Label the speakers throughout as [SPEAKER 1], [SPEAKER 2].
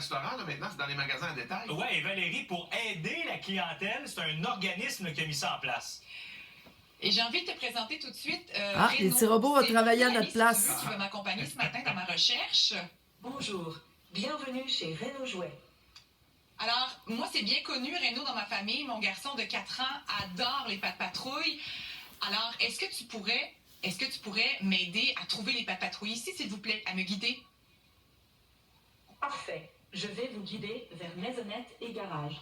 [SPEAKER 1] restaurant, là, maintenant, c'est dans les magasins en détail.
[SPEAKER 2] Ouais, et Valérie, pour aider la clientèle, c'est un organisme qui a mis ça en place.
[SPEAKER 3] Et j'ai envie de te présenter tout de suite
[SPEAKER 4] Ah,
[SPEAKER 3] Renaud.
[SPEAKER 4] les petits robots vont
[SPEAKER 3] C'est
[SPEAKER 4] travailler à
[SPEAKER 3] mon ami,
[SPEAKER 4] notre place.
[SPEAKER 3] Si tu veux, qui va m'accompagner ce matin dans ma recherche.
[SPEAKER 5] Bonjour, bienvenue chez Renaud Jouet.
[SPEAKER 3] Alors, moi, c'est bien connu, Renaud, dans ma famille. Mon garçon de 4 ans adore les pattes patrouilles. Alors, est-ce que tu pourrais m'aider à trouver les pattes patrouilles ici, s'il vous plaît, à me guider?
[SPEAKER 5] Parfait, je vais vous guider vers maisonnette et garage.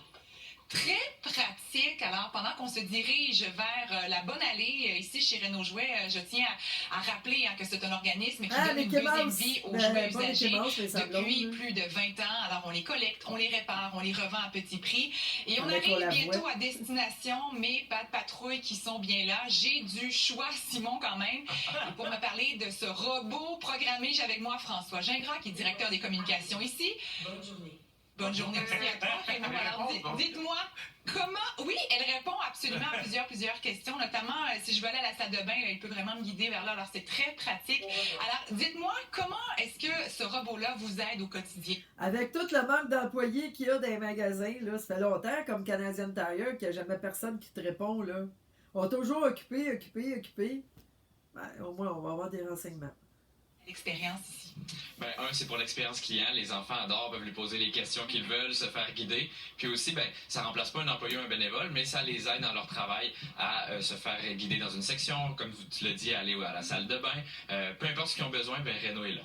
[SPEAKER 3] Très pratique. Alors, pendant qu'on se dirige vers la bonne allée, ici chez Renaud Jouet, je tiens à rappeler que c'est un organisme qui donne
[SPEAKER 4] les
[SPEAKER 3] une deuxième
[SPEAKER 4] Kémans.
[SPEAKER 3] vie aux
[SPEAKER 4] Ben,
[SPEAKER 3] jouets
[SPEAKER 4] pas les
[SPEAKER 3] usagés
[SPEAKER 4] Kémans, les sablons,
[SPEAKER 3] depuis
[SPEAKER 4] là.
[SPEAKER 3] plus de 20 ans. Alors, on les collecte, on les répare, on les revend à petit prix. Et on
[SPEAKER 4] Avec
[SPEAKER 3] arrive
[SPEAKER 4] la
[SPEAKER 3] bientôt
[SPEAKER 4] voix.
[SPEAKER 3] à destination, mes pattes patrouilles qui sont bien là. J'ai du choix, Simon, quand même. Et pour me parler de ce robot programmé, j'ai avec moi François Gingras, qui est directeur des communications ici.
[SPEAKER 5] Bonne journée.
[SPEAKER 3] Bonne journée aussi à toi, Renaud. Alors, dites-moi, comment... Oui, elle répond absolument à plusieurs questions, notamment si je veux aller à la salle de bain, il peut vraiment me guider vers là. Alors, c'est très pratique. Alors, dites-moi, comment est-ce que ce robot-là vous aide au quotidien?
[SPEAKER 4] Avec tout le manque d'employés qu'il y a dans les magasins, là, ça fait longtemps, comme Canadian Tire, qu'il n'y a jamais personne qui te répond. Là. On est toujours occupé. Ben, au moins, on va avoir des renseignements.
[SPEAKER 3] L'expérience ici.
[SPEAKER 6] Ben, c'est pour l'expérience client. Les enfants adorent, peuvent lui poser les questions qu'ils veulent, se faire guider. Puis aussi, ça remplace pas un employé ou un bénévole, mais ça les aide dans leur travail à se faire guider dans une section, comme tu l'as dit, à aller à la salle de bain. Peu importe ce qu'ils ont besoin, Renaud est là.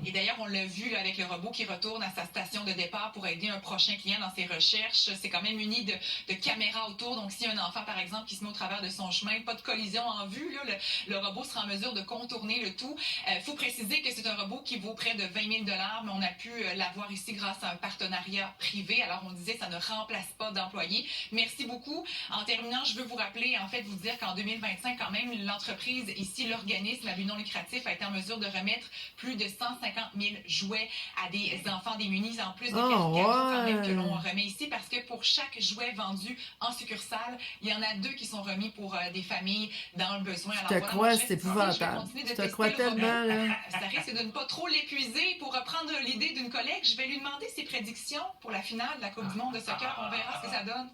[SPEAKER 3] Et d'ailleurs, on l'a vu là, avec le robot qui retourne à sa station de départ pour aider un prochain client dans ses recherches. C'est quand même muni de caméras autour. Donc, si un enfant, par exemple, qui se met au travers de son chemin, pas de collision en vue, là, le robot sera en mesure de contourner le tout. Faut préciser que c'est un robot qui vaut près de 20 000 $, mais on a pu l'avoir ici grâce à un partenariat privé. Alors, on disait, ça ne remplace pas d'employés. Merci beaucoup. En terminant, je veux vous rappeler, en fait, vous dire qu'en 2025, quand même, l'entreprise ici, l'organisme à but non lucratif, a été en mesure de remettre plus de 150 000 jouets à des enfants démunis, en plus de quelques cadeaux quand même que l'on remet ici, parce que pour chaque jouet vendu en succursale, il y en a 2 qui sont remis pour des familles dans le besoin.
[SPEAKER 4] Je te crois, c'est épouvantable. Je te crois tellement, là.
[SPEAKER 3] Ça risque de ne pas trop l'épuiser. Pour reprendre l'idée d'une collègue, je vais lui demander ses prédictions pour la finale de la Coupe du monde de soccer. On verra ce que ça donne.